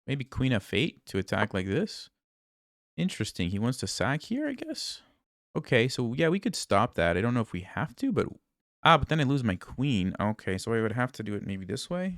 Maybe queen f8 to attack like this. Interesting. He wants to sack here, I guess. Okay, so yeah, we could stop that. I don't know if we have to, but... but then I lose my queen. Okay, so I would have to do it maybe this way.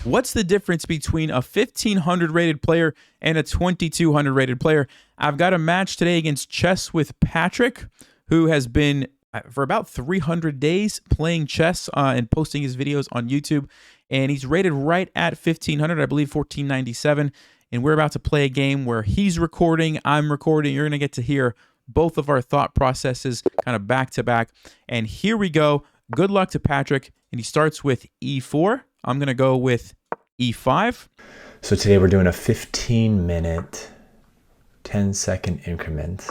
What's the difference between a 1,500 rated player and a 2,200 rated player? I've got a match today against Chess with Patrick, who has been, for about 300 days, playing chess and posting his videos on YouTube. And he's rated right at 1,500, I believe 1,497. And we're about to play a game where he's recording, I'm recording. You're going to get to hear both of our thought processes kind of back to back. And here we go. Good luck to Patrick. And he starts with e4. I'm going to go with e5. So today we're doing a 15-minute, 10-second increment.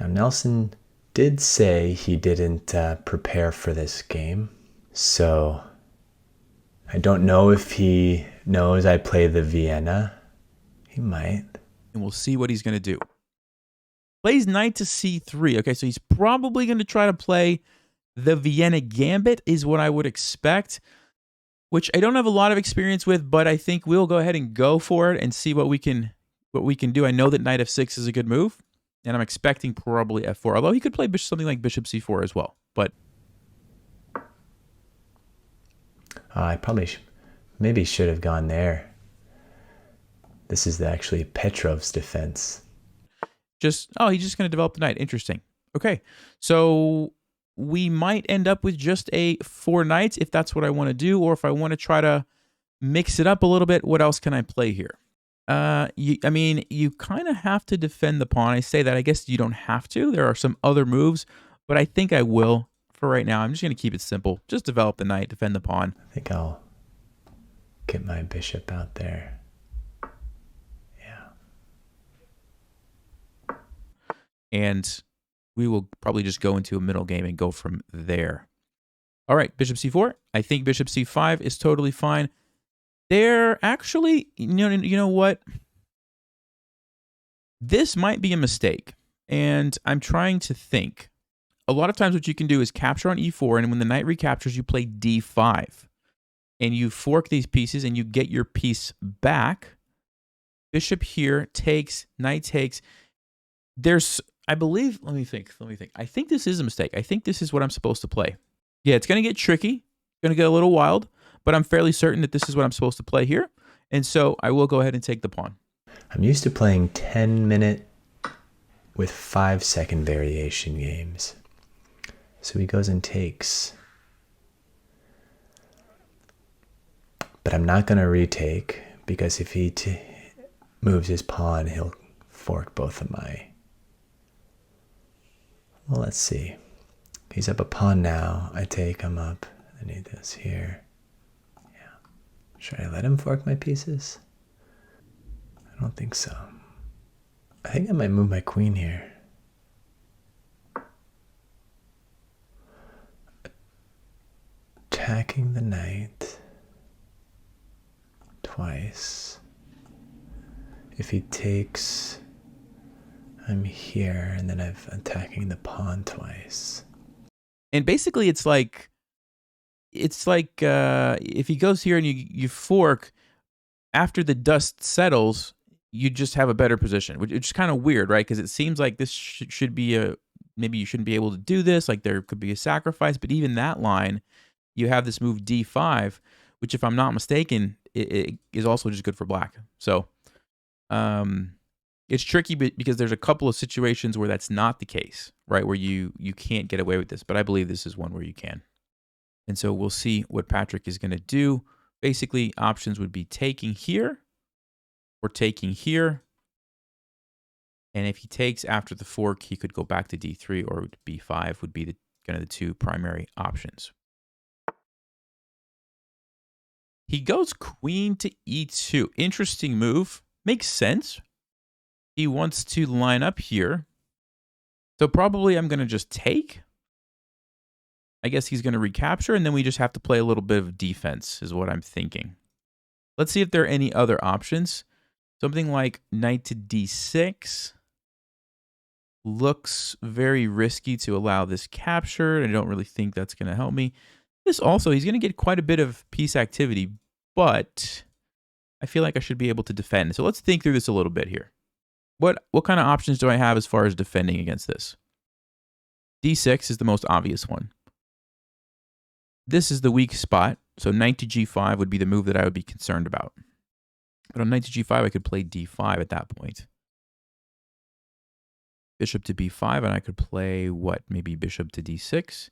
Now Nelson did say he didn't prepare for this game. So I don't know if he knows I play the Vienna. He might. And we'll see what he's going to do. Plays knight to c3. Okay, so he's probably going to try to play the Vienna Gambit is what I would expect, which I don't have a lot of experience with, but I think we'll go ahead and go for it and see what we can do. I know that knight f6 is a good move, and I'm expecting probably f4, although he could play something like bishop c4 as well. But I probably maybe should have gone there. This is actually Petrov's defense. he's just going to develop the knight. Interesting. Okay, so we might end up with just a 4 knights if that's what I want to do, or if I want to try to mix it up a little bit. What else can I play here? I mean, you kind of have to defend the pawn. I say that. I guess you don't have to. There are some other moves, but I think I will for right now. I'm just going to keep it simple. Just develop the knight, defend the pawn. I think I'll get my bishop out there. Yeah. And we will probably just go into a middle game and go from there. All right, bishop c4. I think bishop c5 is totally fine. They're actually, you know what? This might be a mistake, and I'm trying to think. A lot of times what you can do is capture on e4, and when the knight recaptures, you play d5. And you fork these pieces, and you get your piece back. Bishop here takes, knight takes. There's... I believe, let me think. I think this is a mistake. I think this is what I'm supposed to play. Yeah, it's going to get tricky. Going to get a little wild, but I'm fairly certain that this is what I'm supposed to play here. And so I will go ahead and take the pawn. I'm used to playing 10-minute with 5-second variation games. So he goes and takes. But I'm not going to retake, because if he moves his pawn, he'll fork both of my... Well, let's see. He's up a pawn now. I take him up. I need this here. Yeah. Should I let him fork my pieces? I don't think so. I think I might move my queen here. Attacking the knight twice. If he takes... I'm here, and then I'm attacking the pawn twice. And basically, it's like if he goes here and you fork, after the dust settles, you just have a better position, which is kind of weird, right? Because it seems like this should be maybe you shouldn't be able to do this. Like there could be a sacrifice, but even that line, you have this move d5, which, if I'm not mistaken, it is also just good for black. So, it's tricky because there's a couple of situations where that's not the case, right? Where you can't get away with this, but I believe this is one where you can. And so we'll see what Patrick is going to do. Basically, options would be taking here or taking here. And if he takes after the fork, he could go back to d3, or b5 would be kind of the two primary options. He goes queen to e2. Interesting move. Makes sense. He wants to line up here. So probably I'm going to just take. I guess he's going to recapture, and then we just have to play a little bit of defense is what I'm thinking. Let's see if there are any other options. Something like knight to d6 looks very risky to allow this capture. I don't really think that's going to help me. This also, he's going to get quite a bit of piece activity, but I feel like I should be able to defend. So let's think through this a little bit here. What kind of options do I have as far as defending against this? D6 is the most obvious one. This is the weak spot, so knight to g5 would be the move that I would be concerned about. But on knight to g5, I could play d5 at that point. Bishop to b5, and I could play, what, maybe bishop to d6.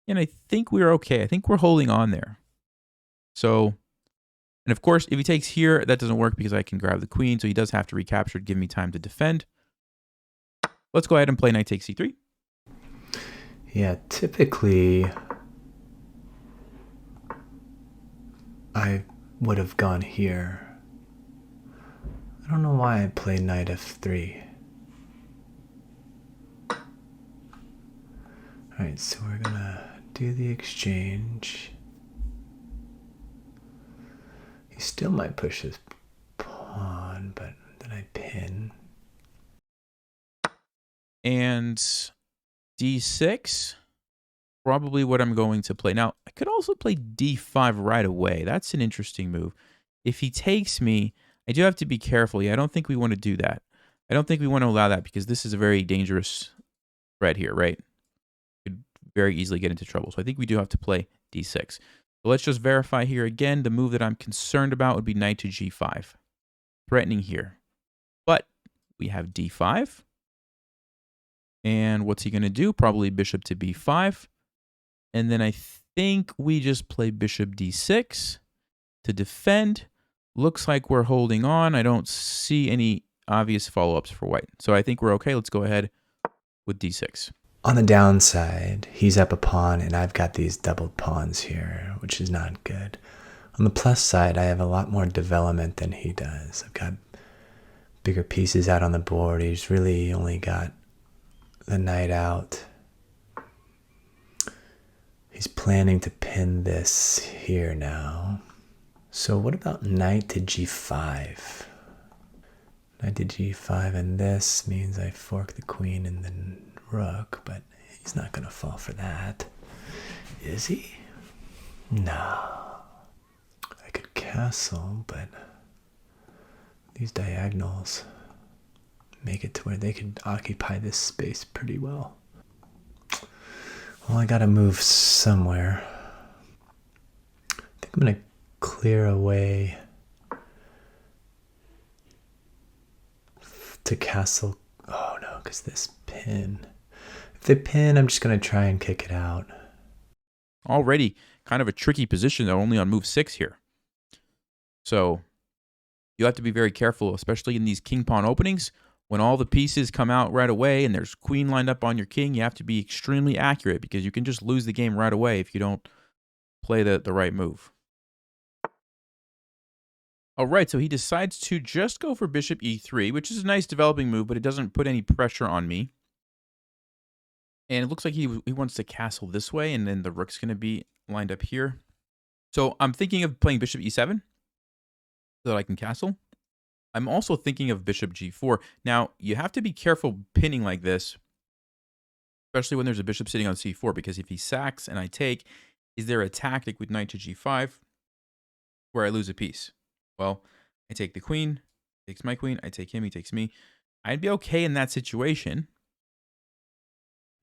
And I think we're okay. I think we're holding on there. So, and of course, if he takes here, that doesn't work because I can grab the queen, so he does have to recapture to give me time to defend. Let's go ahead and play knight takes c3. Yeah, typically I would have gone here. I don't know why I played knight f3. Alright, so we're gonna do the exchange. He still might push his pawn, but then I pin. And d6, probably what I'm going to play. Now, I could also play d5 right away. That's an interesting move. If he takes me, I do have to be careful. Yeah, I don't think we want to do that. I don't think we want to allow that because this is a very dangerous threat here, right? Could very easily get into trouble. So I think we do have to play d6. So let's just verify here again. The move that I'm concerned about would be knight to g5. Threatening here. But we have d5. And what's he going to do? Probably bishop to b5. And then I think we just play bishop d6 to defend. Looks like we're holding on. I don't see any obvious follow-ups for white. So I think we're okay. Let's go ahead with d6. On the downside, he's up a pawn and I've got these doubled pawns here, which is not good. On the plus side, I have a lot more development than he does. I've got bigger pieces out on the board. He's really only got the knight out. He's planning to pin this here now. So what about knight to g5? Knight to g5, and this means I fork the queen and then rook, but he's not going to fall for that. Is he? No. I could castle, but these diagonals make it to where they could occupy this space pretty well. Well, I gotta move somewhere. I think I'm gonna clear away to castle. Oh no, because this pin. If they pin, I'm just gonna try and kick it out. Already kind of a tricky position, though, only on move 6 here. So you have to be very careful, especially in these king-pawn openings. When all the pieces come out right away and there's queen lined up on your king, you have to be extremely accurate because you can just lose the game right away if you don't play the right move. All right, so he decides to just go for bishop e3, which is a nice developing move, but it doesn't put any pressure on me. And it looks like he wants to castle this way, and then the rook's going to be lined up here. So I'm thinking of playing bishop e7 so that I can castle. I'm also thinking of bishop g4. Now, you have to be careful pinning like this, especially when there's a bishop sitting on c4, because if he sacks and I take, is there a tactic with knight to g5 where I lose a piece? Well, I take the queen, he takes my queen, I take him, he takes me. I'd be okay in that situation.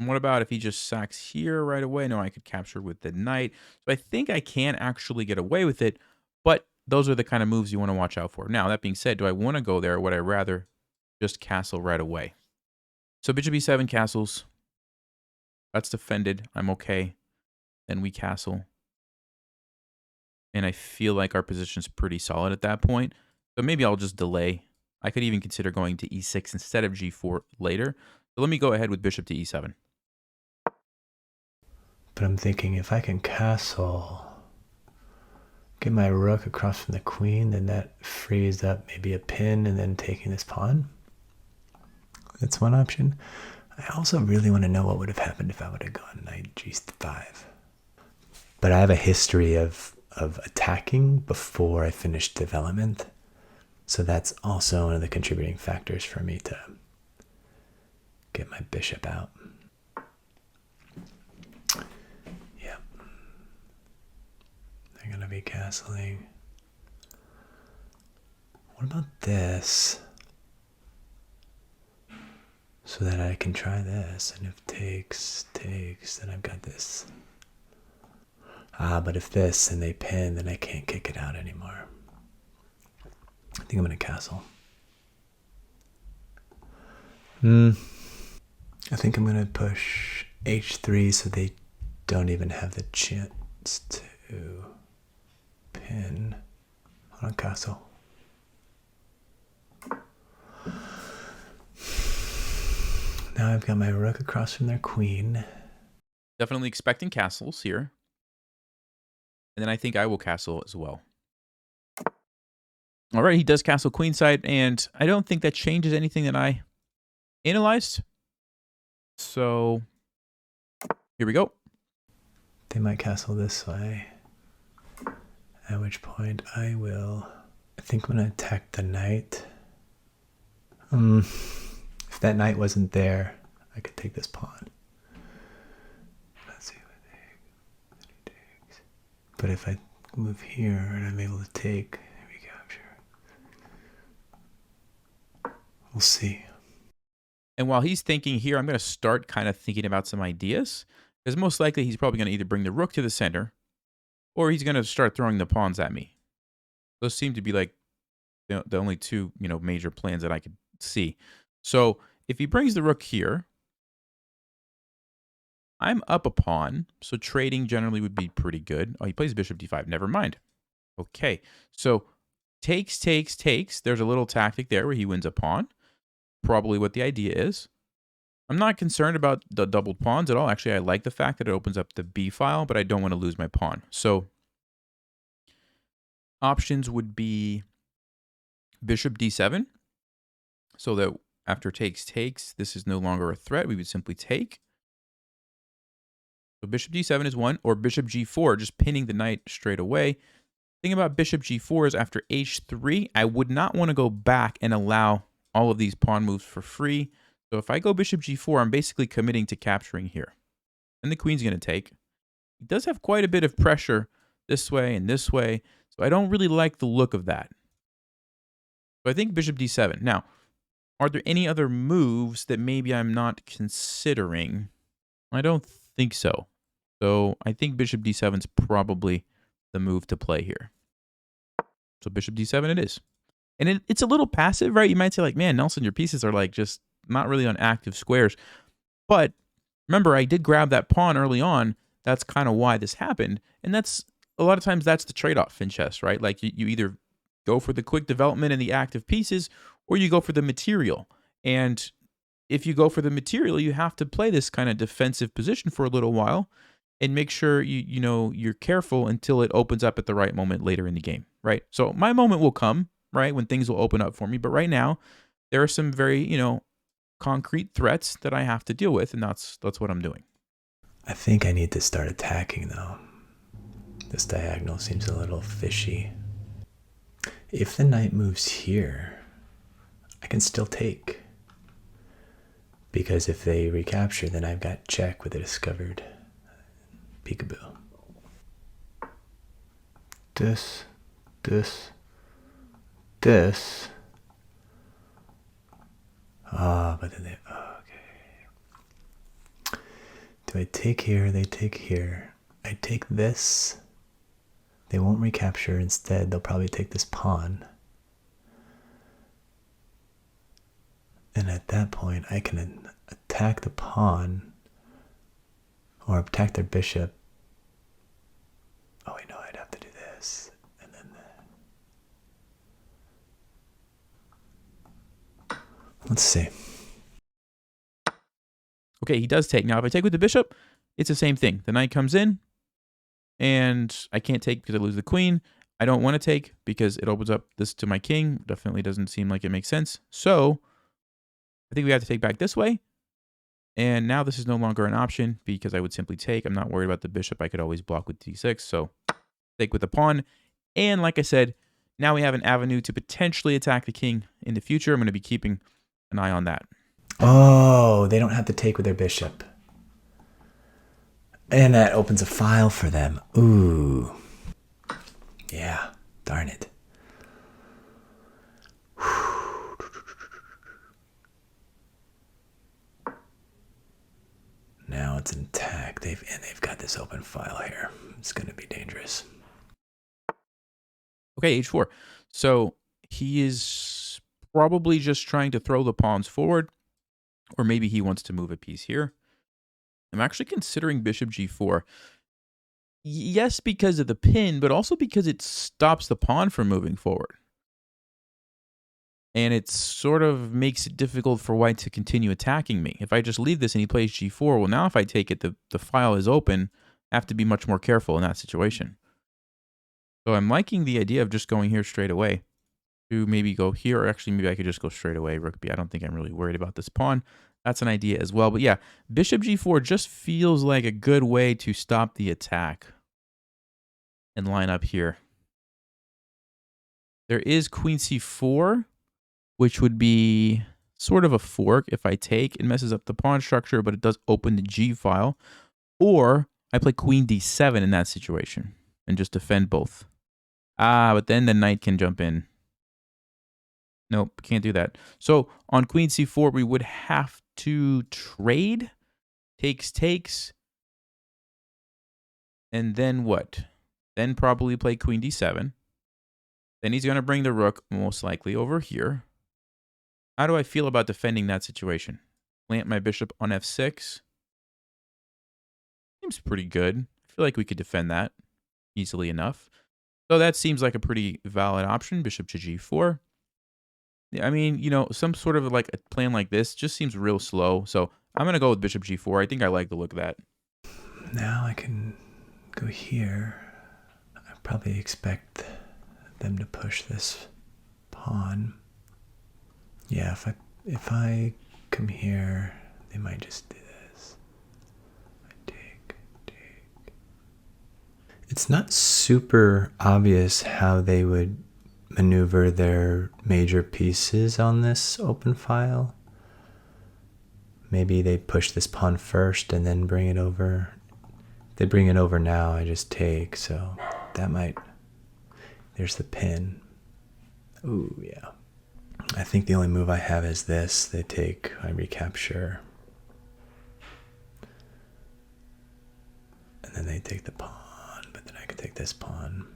And what about if he just sacks here right away? No, I could capture with the knight. So I think I can actually get away with it, but those are the kind of moves you want to watch out for. Now, that being said, do I want to go there or would I rather just castle right away? So bishop e7 castles. That's defended. I'm okay. Then we castle. And I feel like our position's pretty solid at that point. So maybe I'll just delay. I could even consider going to e6 instead of g4 later. So let me go ahead with bishop to e7. But I'm thinking if I can castle, get my rook across from the queen, then that frees up maybe a pin and then taking this pawn. That's one option. I also really want to know what would have happened if I would have gone knight g5. But I have a history of attacking before I finished development. So that's also one of the contributing factors for me to get my bishop out. Yeah. They're going to be castling. What about this? So that I can try this. And if takes, then I've got this. Ah, but if this and they pin, then I can't kick it out anymore. I think I'm going to castle. I think I'm going to push h3 so they don't even have the chance to pin. Hold on, castle. Now I've got my rook across from their queen. Definitely expecting castles here. And then I think I will castle as well. All right, he does castle queenside, and I don't think that changes anything that I analyzed. So here we go. They might castle this way. At which point I will... I think I'm going to attack the knight. If that knight wasn't there, I could take this pawn. Let's see what he takes. But if I move here and I'm able to take, recapture. We'll see. And while he's thinking here, I'm going to start kind of thinking about some ideas. Because most likely he's probably going to either bring the rook to the center, or he's going to start throwing the pawns at me. Those seem to be like the only two, major plans that I could see. So if he brings the rook here, I'm up a pawn, so trading generally would be pretty good. Oh, he plays bishop d5. Never mind. Okay, so takes. There's a little tactic there where he wins a pawn. Probably what the idea is. I'm not concerned about the doubled pawns at all. Actually, I like the fact that it opens up the b file, but I don't want to lose my pawn. So options would be bishop d7, so that after takes, this is no longer a threat. We would simply take. So bishop d7 is one, or bishop g4, just pinning the knight straight away. The thing about bishop g4 is after h3, I would not want to go back and allow all of these pawn moves for free. So if I go bishop g4, I'm basically committing to capturing here. And the queen's going to take. He does have quite a bit of pressure this way and this way, so I don't really like the look of that. So I think bishop d7. Now, are there any other moves that maybe I'm not considering? I don't think so. So I think bishop d7 is probably the move to play here. So bishop d7 it is. And it's a little passive, right? You might say like, man, Nelson, your pieces are like just not really on active squares. But remember, I did grab that pawn early on. That's kind of why this happened. And that's a lot of times that's the trade-off in chess, right? Like you either go for the quick development and the active pieces, or you go for the material. And if you go for the material, you have to play this kind of defensive position for a little while and make sure you're careful until it opens up at the right moment later in the game, right? So my moment will come, right, when things will open up for me. But right now, there are some very, concrete threats that I have to deal with, and that's what I'm doing. I think I need to start attacking, though. This diagonal seems a little fishy. If the knight moves here, I can still take. Because if they recapture, then I've got check with a discovered peekaboo. This. Ah, but then they... okay. Do I take here? They take here. I take this. They won't recapture. Instead, they'll probably take this pawn. And at that point, I can attack the pawn or attack their bishop. Oh, wait, no, I'd have to do this. And then... let's see. Okay, he does take. Now, if I take with the bishop, it's the same thing. The knight comes in, and I can't take because I lose the queen. I don't want to take because it opens up this to my king. Definitely doesn't seem like it makes sense. So I think we have to take back this way. And now this is no longer an option because I would simply take. I'm not worried about the bishop. I could always block with d6. So take with the pawn. And like I said, now we have an avenue to potentially attack the king in the future. I'm going to be keeping an eye on that. Oh, they don't have to take with their bishop. And that opens a file for them. Ooh. Yeah, darn it. they've got this open file here. It's going to be dangerous. Okay, h4. So he is probably just trying to throw the pawns forward, or maybe he wants to move a piece here. I'm actually considering bishop g4. Yes, because of the pin, but also because it stops the pawn from moving forward. And it sort of makes it difficult for white to continue attacking me. If I just leave this and he plays g4, well, now if I take it, the file is open. I have to be much more careful in that situation. So I'm liking the idea of just going here straight away. To maybe go here, or actually maybe I could just go straight away, rook b. I don't think I'm really worried about this pawn. That's an idea as well. But yeah, bishop g4 just feels like a good way to stop the attack and line up here. There is queen c4, which would be sort of a fork. If I take, it messes up the pawn structure, but it does open the g file. Or I play queen d7 in that situation and just defend both. But then the knight can jump in. Nope, can't do that. So on queen c4, we would have to trade. Takes. And then what? Then probably play queen d7. Then he's going to bring the rook most likely over here. How do I feel about defending that situation? Plant my bishop on f6. Seems pretty good. I feel like we could defend that easily enough. So that seems like a pretty valid option. Bishop to g4. I mean, you know, some sort of like a plan like this just seems real slow. So I'm going to go with bishop g4. I think I like the look of that. Now I can go here. I probably expect them to push this pawn. Yeah, if I come here, they might just do this. I take. It's not super obvious how they would maneuver their major pieces on this open file. Maybe they push this pawn first and then bring it over. If they bring it over now, I just take, so that might... There's the pin. Ooh, yeah. I think the only move I have is this. They take, I recapture. And then they take the pawn, but then I could take this pawn.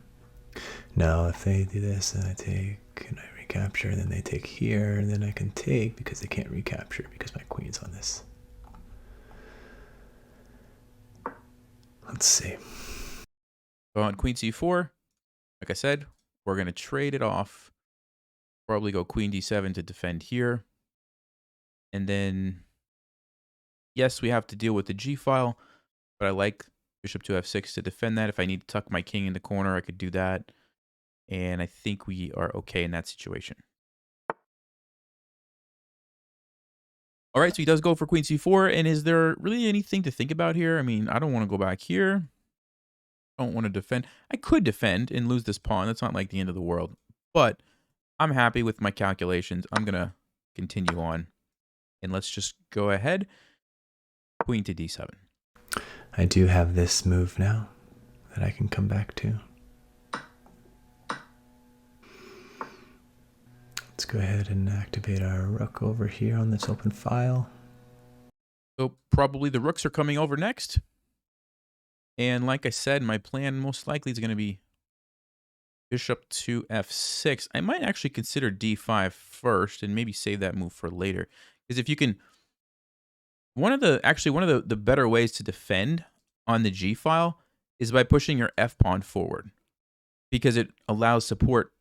No, if they do this, then I take, and I recapture, and then they take here, and then I can take because they can't recapture because my queen's on this. Let's see. So on queen c4, like I said, we're going to trade it off. Probably go queen d7 to defend here. And then, yes, we have to deal with the g file, but I like bishop to f6 to defend that. If I need to tuck my king in the corner, I could do that. And I think we are okay in that situation. All right, so he does go for queen c4. And is there really anything to think about here? I mean, I don't want to go back here. I don't want to defend. I could defend and lose this pawn. That's not like the end of the world. But I'm happy with my calculations. I'm going to continue on. And let's just go ahead. Queen to d7. I do have this move now that I can come back to. Let's go ahead and activate our rook over here on this open file. So probably the rooks are coming over next. And like I said, my plan most likely is going to be bishop to f6. I might actually consider d5 first and maybe save that move for later. Because if you can... One of the better ways to defend on the g file is by pushing your f pawn forward. Because it allows support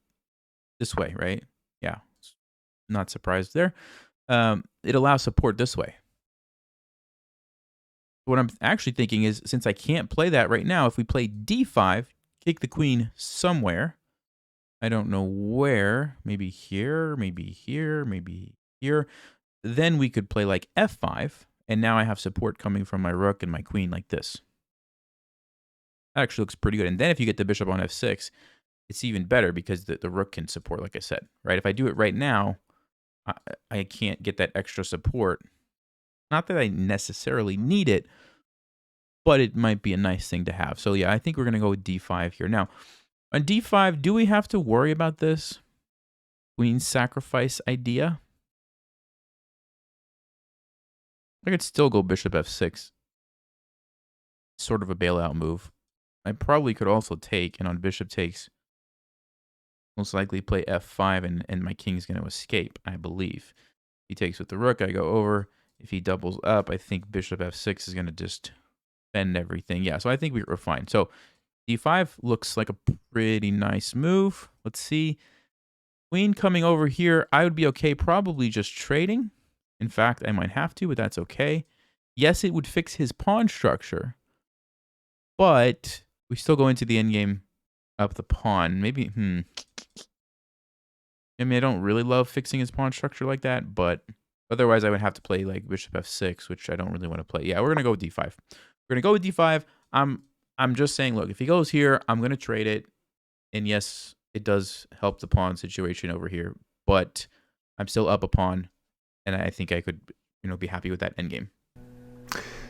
this way, right? Yeah, not surprised there. It allows support this way. What I'm actually thinking is, since I can't play that right now, if we play d5, kick the queen somewhere. I don't know where. Maybe here, maybe here, maybe here. Then we could play like f5, and now I have support coming from my rook and my queen like this. That actually looks pretty good. And then if you get the bishop on f6, it's even better because the rook can support, like I said, right? If I do it right now, I can't get that extra support. Not that I necessarily need it, but it might be a nice thing to have. So yeah, I think we're going to go with d5 here. Now, on d5, do we have to worry about this queen sacrifice idea? I could still go bishop f6. sort of a bailout move. I probably could also take, and on bishop takes, most likely play f5, and my king's going to escape, I believe. He takes with the rook, I go over. If he doubles up, I think bishop f6 is going to just bend everything. Yeah, so I think we're fine. So d5 looks like a pretty nice move. Let's see. Queen coming over here, I would be okay probably just trading. In fact, I might have to, but that's okay. Yes, it would fix his pawn structure, but we still go into the endgame up the pawn. Maybe, I mean, I don't really love fixing his pawn structure like that, but otherwise I would have to play like bishop f6, which I don't really want to play. Yeah, we're going to go with d5. We're going to go with d5. I'm just saying, look, if he goes here, I'm going to trade it. And yes, it does help the pawn situation over here, but I'm still up a pawn, and I think I could, be happy with that endgame.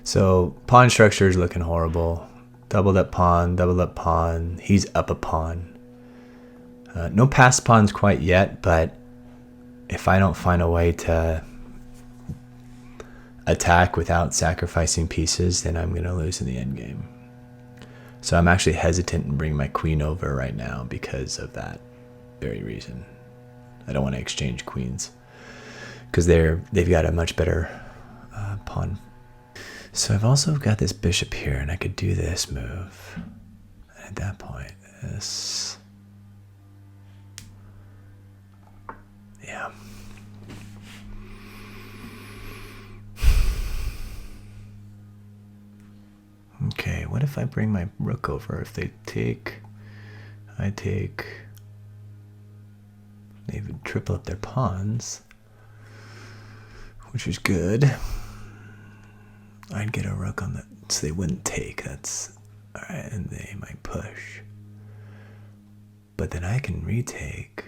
So pawn structure is looking horrible. Doubled up pawn. He's up a pawn. No passed pawns quite yet, but if I don't find a way to attack without sacrificing pieces, then I'm going to lose in the endgame. So I'm actually hesitant in bringing my queen over right now because of that very reason. I don't want to exchange queens because they've got a much better pawn. So I've also got this bishop here, and I could do this move. And at that point, this... Yeah. Okay, what if I bring my rook over? If they take, I take... They would triple up their pawns, which is good. I'd get a rook on the... So they wouldn't take, that's... Alright, and they might push. But then I can retake.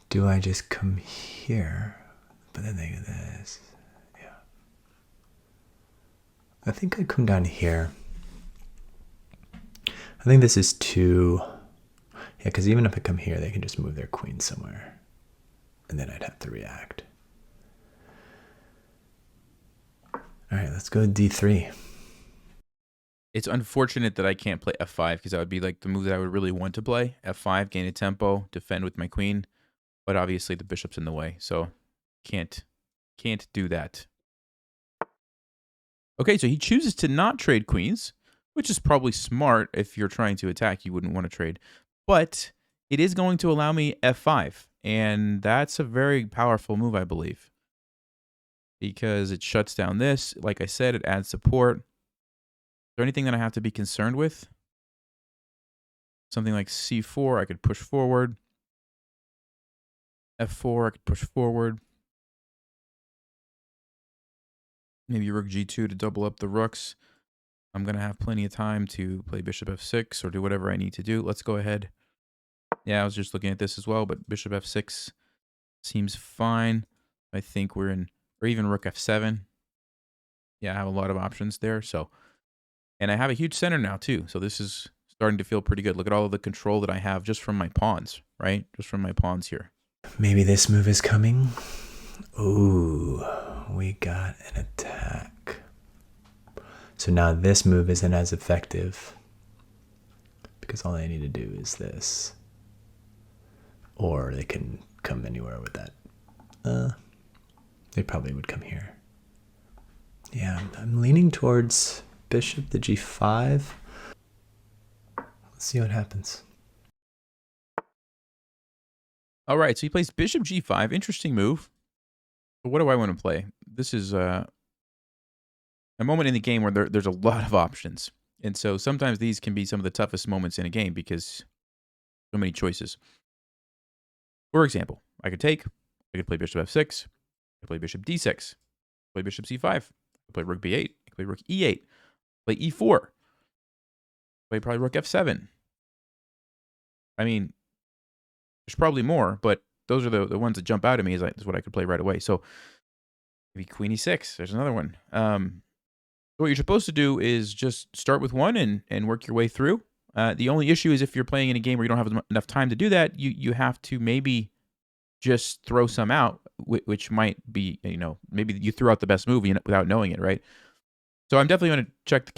Do I just come here? But then they do this. Yeah. I think I'd come down here. I think this is too... Yeah, because even if I come here, they can just move their queen somewhere. And then I'd have to react. Alright, let's go d3. It's unfortunate that I can't play f5 because that would be like the move that I would really want to play. f5, gain a tempo, defend with my queen. But obviously the bishop's in the way, so can't do that. Okay, so he chooses to not trade queens, which is probably smart. If you're trying to attack, you wouldn't want to trade. But it is going to allow me f5, and that's a very powerful move, I believe, because it shuts down this. Like I said, it adds support. Is there anything that I have to be concerned with? Something like c4, I could push forward. f4, I could push forward. Maybe rook g2 to double up the rooks. I'm going to have plenty of time to play bishop f6 or do whatever I need to do. Let's go ahead. Yeah, I was just looking at this as well, but bishop f6 seems fine. I think we're in, or even rook f7. Yeah, I have a lot of options there. So, and I have a huge center now too. So this is starting to feel pretty good. Look at all of the control that I have just from my pawns, right? Just from my pawns here. Maybe this move is coming. Ooh, we got an attack. So now this move isn't as effective because all I need to do is this. Or they can come anywhere with that. They probably would come here. Yeah, I'm leaning towards bishop to g5. Let's see what happens. All right, so he plays bishop g5. Interesting move. But what do I want to play? This is a moment in the game where there's a lot of options. And so sometimes these can be some of the toughest moments in a game because so many choices. For example, I could play bishop f6, I could play bishop d6, play bishop c5, I could play rook b8, I could play rook e8, play e4, play probably rook f7. I mean, there's probably more, but those are the ones that jump out at me is what I could play right away. So maybe queen e6, there's another one. What you're supposed to do is just start with one and work your way through. The only issue is if you're playing in a game where you don't have enough time to do that, you have to maybe just throw some out, which might be, maybe you threw out the best movie without knowing it, right? So I'm definitely going to check the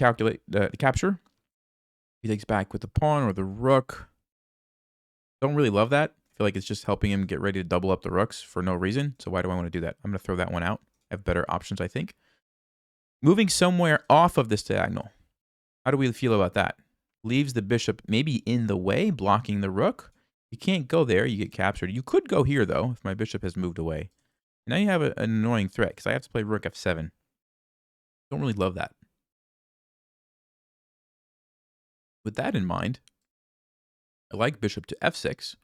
capture. He takes back with the pawn or the rook. Don't really love that. I feel like it's just helping him get ready to double up the rooks for no reason. So why do I want to do that? I'm going to throw that one out. I have better options, I think. Moving somewhere off of this diagonal. How do we feel about that? Leaves the bishop maybe in the way, blocking the rook. You can't go there. You get captured. You could go here, though, if my bishop has moved away. Now you have an annoying threat because I have to play rook f7. Don't really love that. With that in mind, I like bishop to f6.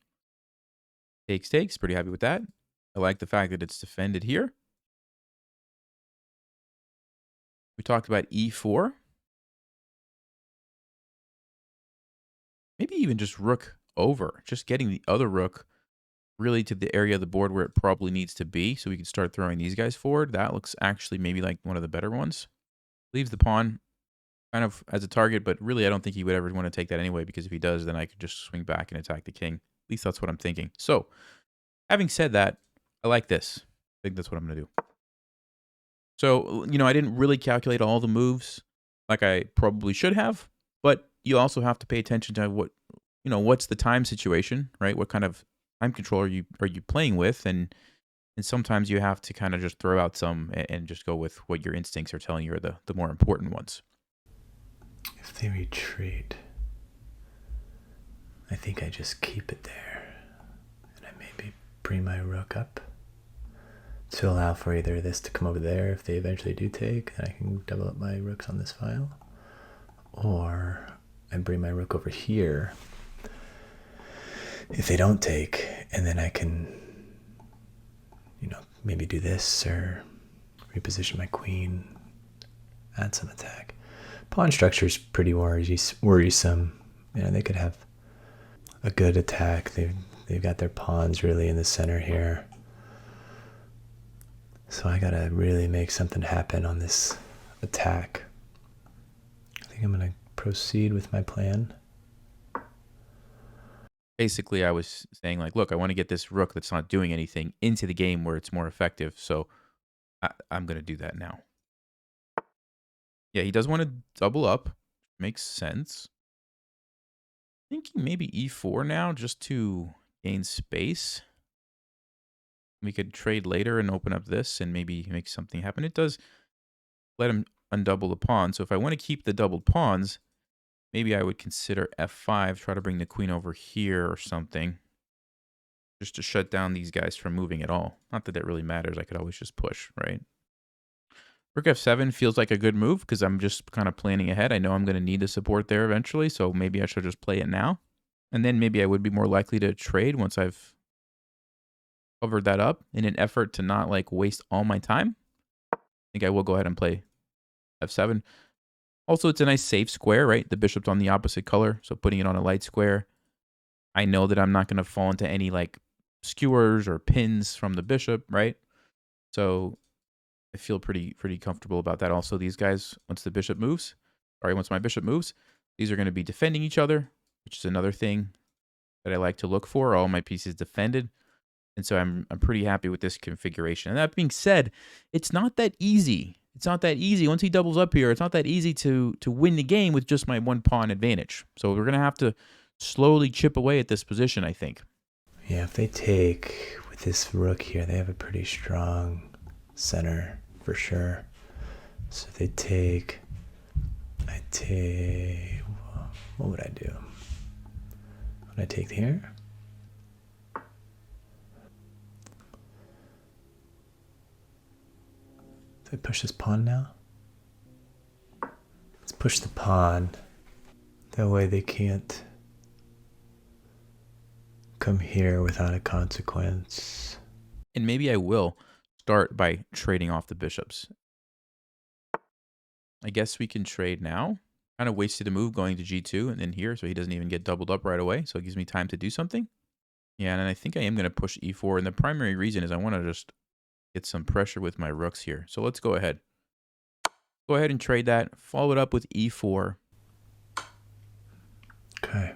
Takes, takes. Pretty happy with that. I like the fact that it's defended here. We talked about e4. Maybe even just rook over. Just getting the other rook really to the area of the board where it probably needs to be so we can start throwing these guys forward. That looks actually maybe like one of the better ones. Leaves the pawn kind of as a target, but really I don't think he would ever want to take that anyway because if he does, then I could just swing back and attack the king. At least that's what I'm thinking. So, having said that, I like this. I think that's what I'm going to do. So, I didn't really calculate all the moves like I probably should have, but you also have to pay attention to what's the time situation, right? What kind of time control are you playing with? And sometimes you have to kind of just throw out some and just go with what your instincts are telling you are the more important ones. If they retreat, I think I just keep it there. And I maybe bring my rook up to allow for either this to come over there if they eventually do take, then I can double up my rooks on this file. Or I bring my rook over here if they don't take, and then I can, maybe do this or reposition my queen, add some attack. Pawn structure is pretty worrisome. They could have a good attack. They've got their pawns really in the center here. So I gotta really make something happen on this attack. I think I'm gonna proceed with my plan. Basically, I was saying like, look, I want to get this rook that's not doing anything into the game where it's more effective. So I'm going to do that now. Yeah, he does want to double up. Makes sense. Thinking maybe e4 now just to gain space. We could trade later and open up this and maybe make something happen. It does let him undouble the pawn. So if I want to keep the doubled pawns, maybe I would consider f5, try to bring the queen over here or something. Just to shut down these guys from moving at all. Not that that really matters. I could always just push, right? Rook f7 feels like a good move because I'm just kind of planning ahead. I know I'm going to need the support there eventually, so maybe I should just play it now. And then maybe I would be more likely to trade once I've covered that up in an effort to not like waste all my time. I think I will go ahead and play f7. Also, it's a nice safe square, right? The bishop's on the opposite color, so putting it on a light square. I know that I'm not going to fall into any like skewers or pins from the bishop, right? So I feel pretty comfortable about that. Also, these guys, once my bishop moves, these are going to be defending each other, which is another thing that I like to look for. All my pieces defended. And so I'm pretty happy with this configuration. And that being said, it's not that easy. It's not that easy. Once he doubles up here, it's not that easy to win the game with just my one pawn advantage. So we're going to have to slowly chip away at this position, I think. Yeah, if they take with this rook here, they have a pretty strong center for sure. So if they take, what would I do? Would I take here? Do I push this pawn now? Let's push the pawn. That way they can't come here without a consequence. And maybe I will start by trading off the bishops. I guess we can trade now. Kind of wasted a move going to g2 and then here, so he doesn't even get doubled up right away. So it gives me time to do something. Yeah, and I think I am going to push e4. And the primary reason is I want to just get some pressure with my rooks here. So let's go ahead. Go ahead and trade that. Follow it up with e4. Okay.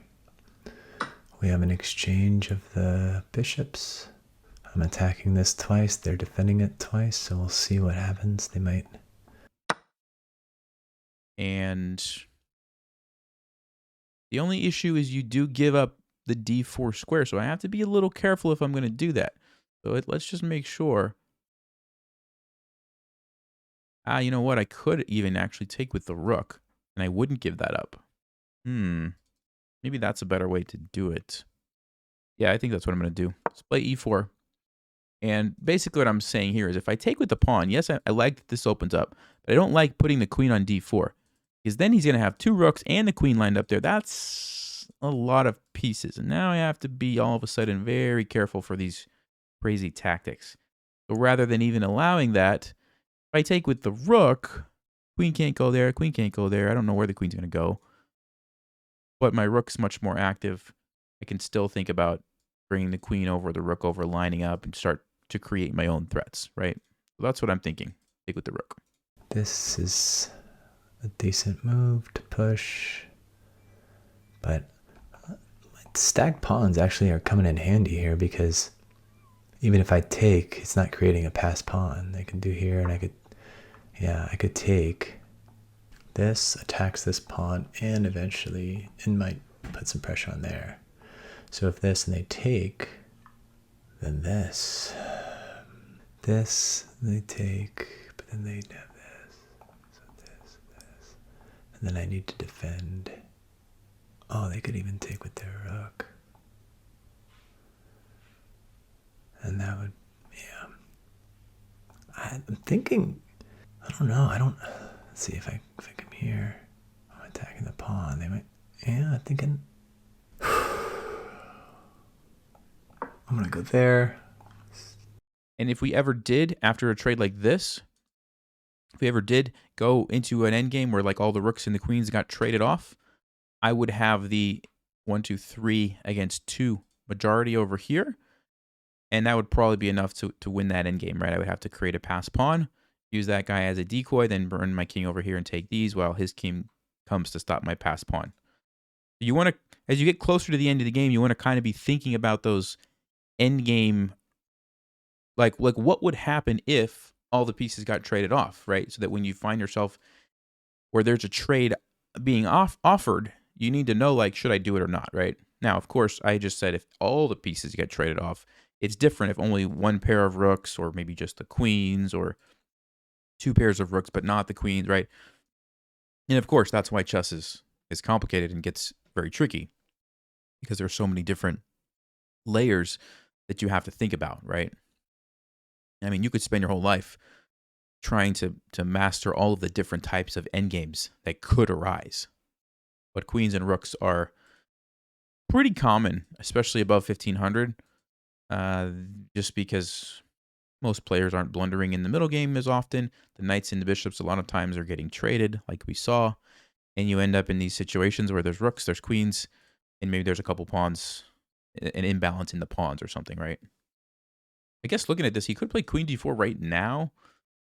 We have an exchange of the bishops. I'm attacking this twice. They're defending it twice. So we'll see what happens. They might And the only issue is you do give up the d4 square, so I have to be a little careful if I'm going to do that. So let's just make sure. You know what? I could even actually take with the rook, and I wouldn't give that up. Maybe that's a better way to do it. Yeah, I think that's what I'm going to do. Let's play e4. And basically what I'm saying here is if I take with the pawn, yes, I like that this opens up, but I don't like putting the queen on d4. Because then he's going to have two rooks and the queen lined up there. That's a lot of pieces. And now I have to be all of a sudden very careful for these crazy tactics. So rather than even allowing that, if I take with the rook, queen can't go there, queen can't go there. I don't know where the queen's going to go. But my rook's much more active. I can still think about bringing the queen over, the rook over, lining up, and start to create my own threats, right? So that's what I'm thinking. Take with the rook. This is a decent move to push, but stacked pawns actually are coming in handy here because even if I take, it's not creating a passed pawn. I can do here, and I could take this, attacks this pawn, and eventually it might put some pressure on there. So if this and they take, then this, they take, but then they have this, so this, and then I need to defend. Oh, they could even take with their rook. And that would, yeah. I'm thinking, I don't know, let's see if I come here. I'm attacking the pawn. They might, yeah, I'm thinking, I'm going to go there. And if we ever did, after a trade like this, if we ever did go into an endgame where like all the rooks and the queens got traded off, I would have the 1, 2, 3 against 2 majority over here. And that would probably be enough to win that endgame, right? I would have to create a pass pawn, use that guy as a decoy, then burn my king over here and take these while his king comes to stop my pass pawn. You want to, as you get closer to the end of the game, you want to kind of be thinking about those endgame, like what would happen if all the pieces got traded off, right? So that when you find yourself where there's a trade being offered, you need to know, like, should I do it or not, right? Now, of course, I just said if all the pieces get traded off, it's different if only one pair of rooks or maybe just the queens or two pairs of rooks but not the queens, right? And of course, that's why chess is complicated and gets very tricky because there's so many different layers that you have to think about, right? I mean, you could spend your whole life trying to master all of the different types of endgames that could arise. But queens and rooks are pretty common, especially above 1500, just because most players aren't blundering in the middle game as often. The knights and the bishops a lot of times are getting traded, like we saw, and you end up in these situations where there's rooks, there's queens, and maybe there's a couple pawns, an imbalance in the pawns or something, right? I guess looking at this, he could play queen d4 right now,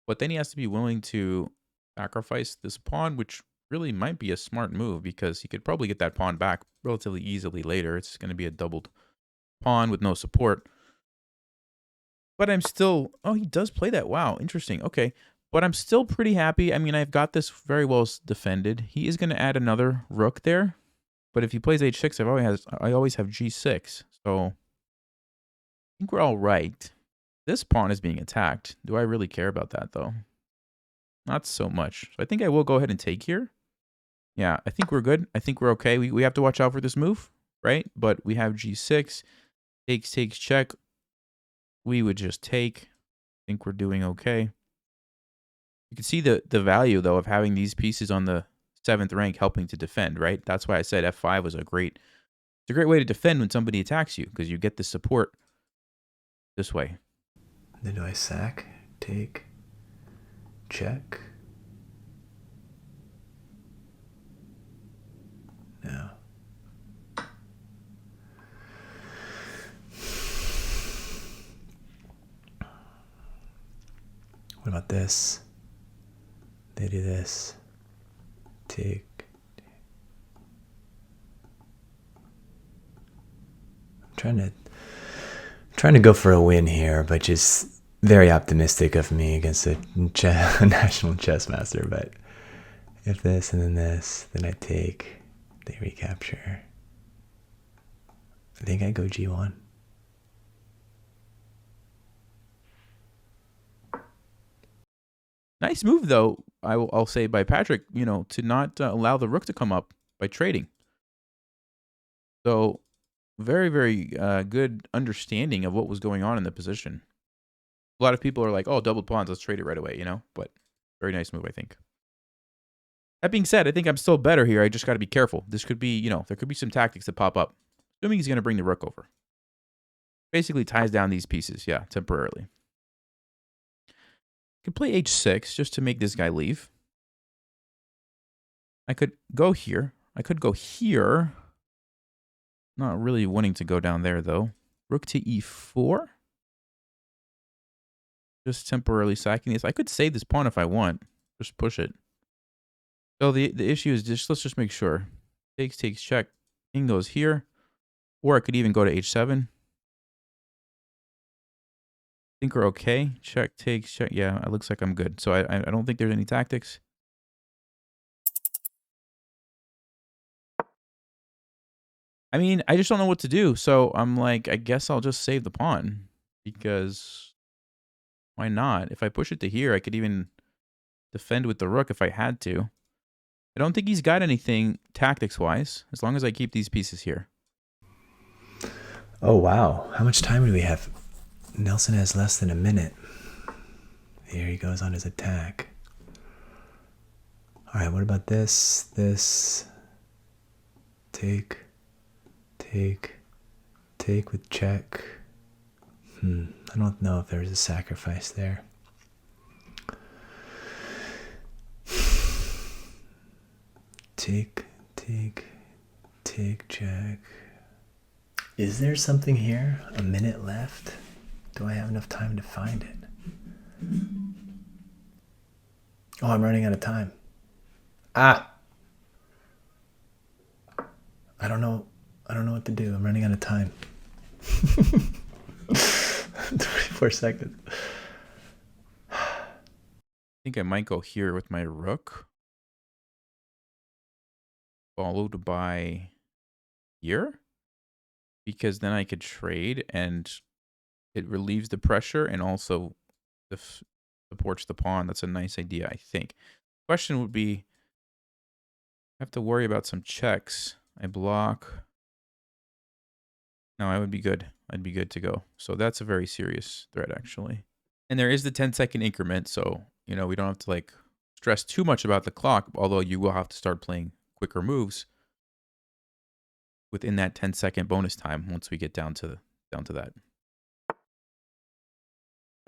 but then he has to be willing to sacrifice this pawn, which really might be a smart move because he could probably get that pawn back relatively easily later. It's going to be a doubled pawn with no support. But I'm still, oh, he does play that. Wow, interesting. Okay, but I'm still pretty happy. I mean, I've got this very well defended. He is going to add another rook there, but if he plays h6, I always have g6. So I think we're all right. This pawn is being attacked. Do I really care about that, though? Not so much. So I think I will go ahead and take here. Yeah, I think we're good. I think we're okay. We have to watch out for this move, right? But we have g6. Takes, check. We would just take. I think we're doing okay. You can see the value, though, of having these pieces on the 7th rank helping to defend, right? That's why I said f5 was it's a great way to defend when somebody attacks you because you get the support this way. Then do I sack, take, check? No. What about this? They do this. Take. I'm trying to go for a win here, but just very optimistic of me against a national chess master. But If this and then this, then I take, they recapture. I think I go G1. Nice move, though, I'll say, by Patrick, to not allow the rook to come up by trading. So, very, very good understanding of what was going on in the position. A lot of people are like, oh, doubled pawns, let's trade it right away, But very nice move, I think. That being said, I think I'm still better here. I just got to be careful. This could be, there could be some tactics that pop up. Assuming he's going to bring the rook over. Basically ties down these pieces, yeah, temporarily. Could play h6 just to make this guy leave. I could go here. I could go here. Not really wanting to go down there, though. Rook to e4. Just temporarily sacking this. I could save this pawn if I want. Just push it. So the issue is just, let's just make sure. Takes, check. King goes here. Or I could even go to h7. Think we're okay. Check, takes, check. Yeah, it looks like I'm good. So I don't think there's any tactics. I mean, I just don't know what to do. So I'm like, I guess I'll just save the pawn. Because why not? If I push it to here, I could even defend with the rook if I had to. I don't think he's got anything tactics-wise, as long as I keep these pieces here. Oh, wow. How much time do we have? Nelson has less than a minute. Here he goes on his attack. All right, what about this? This. Take with check. I don't know if there's a sacrifice there. Take, check. Is there something here? A minute left? Do I have enough time to find it? Oh, I'm running out of time. Ah! I don't know what to do. I'm running out of time. 24 seconds. I think I might go here with my rook. Followed by here. Because then I could trade and it relieves the pressure and also supports the pawn. That's a nice idea, I think. Question would be, I have to worry about some checks. I block. No, I would be good. I'd be good to go. So that's a very serious threat, actually. And there is the 10-second increment, so, we don't have to, like, stress too much about the clock, although you will have to start playing quicker moves within that 10-second bonus time once we get down to that.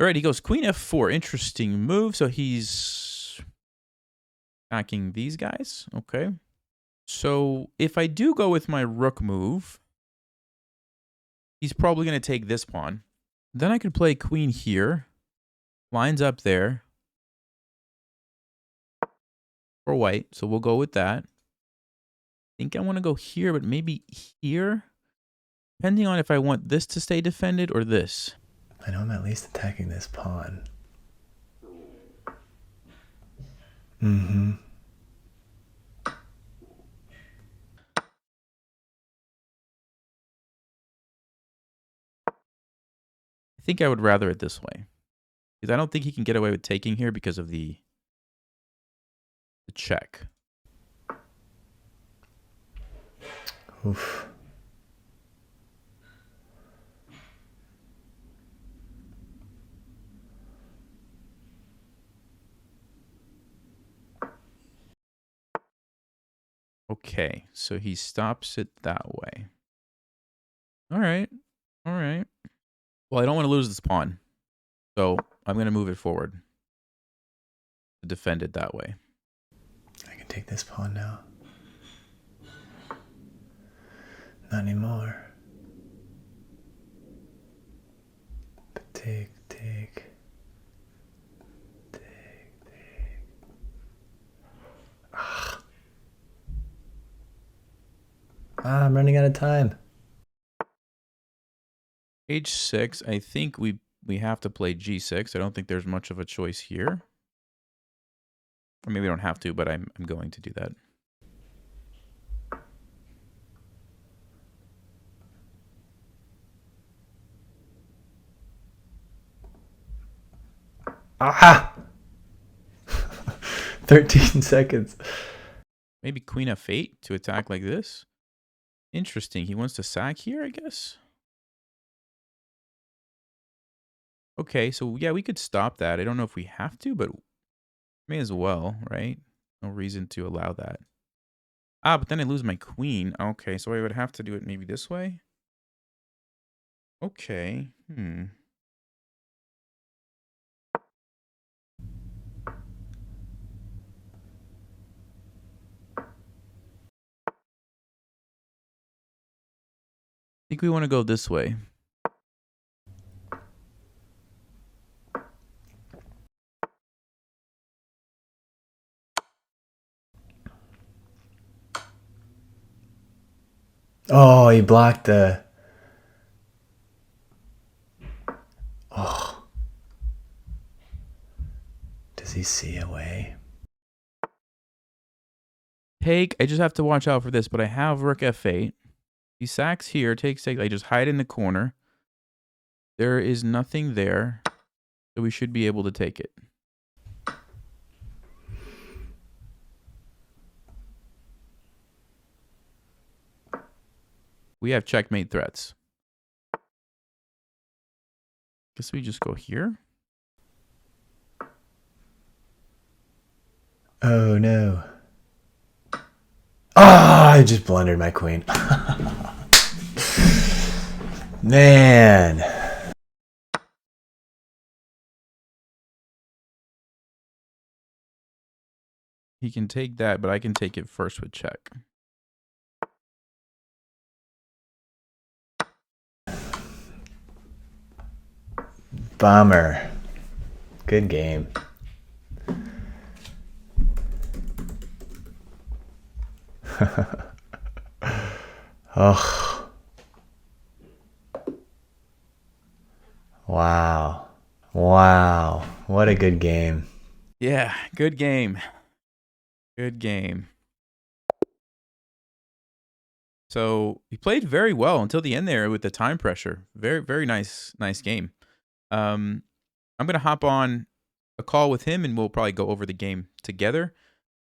All right, he goes queen f4. Interesting move. So he's attacking these guys. Okay. So if I do go with my rook move, he's probably going to take this pawn. Then I could play queen here. Lines up there for white. So we'll go with that. I think I want to go here, but maybe here. Depending on if I want this to stay defended or this. I know I'm at least attacking this pawn. Mm-hmm. I think I would rather it this way. Because I don't think he can get away with taking here because of the check. Oof. Okay, so he stops it that way. All right. All right. Well, I don't want to lose this pawn. So I'm going to move it forward to defend it that way. I can take this pawn now. Not anymore. But take. I'm running out of time. H6, I think we have to play G6. I don't think there's much of a choice here. Or maybe I don't have to, but I'm going to do that. Ah! 13 seconds. Maybe Queen F8 to attack like this. Interesting. He wants to sack here, I guess. Okay, so yeah, we could stop that. I don't know if we have to, but may as well, right? No reason to allow that. Ah, but then I lose my queen. Okay, so I would have to do it maybe this way. Okay. I think we want to go this way. Oh, he blocked the... Oh. Does he see a way? Take. I just have to watch out for this, but I have Rook F8. He sacks here, takes. I just hide in the corner. There is nothing there, so we should be able to take it. We have checkmate threats. Guess we just go here. Oh no. Ah, I just blundered my queen. Man. He can take that, but I can take it first with check. Bummer. Good game. Oh. Wow. Wow. What a good game. Yeah, good game. Good game. So he played very well until the end there with the time pressure. Very, very nice game. I'm going to hop on a call with him and we'll probably go over the game together.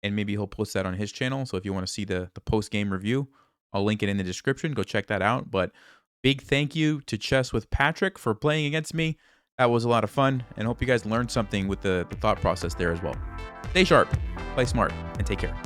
And maybe he'll post that on his channel. So if you want to see the post-game review, I'll link it in the description. Go check that out. But big thank you to Chess with Patrick for playing against me. That was a lot of fun. And hope you guys learned something with the thought process there as well. Stay sharp, play smart, and take care.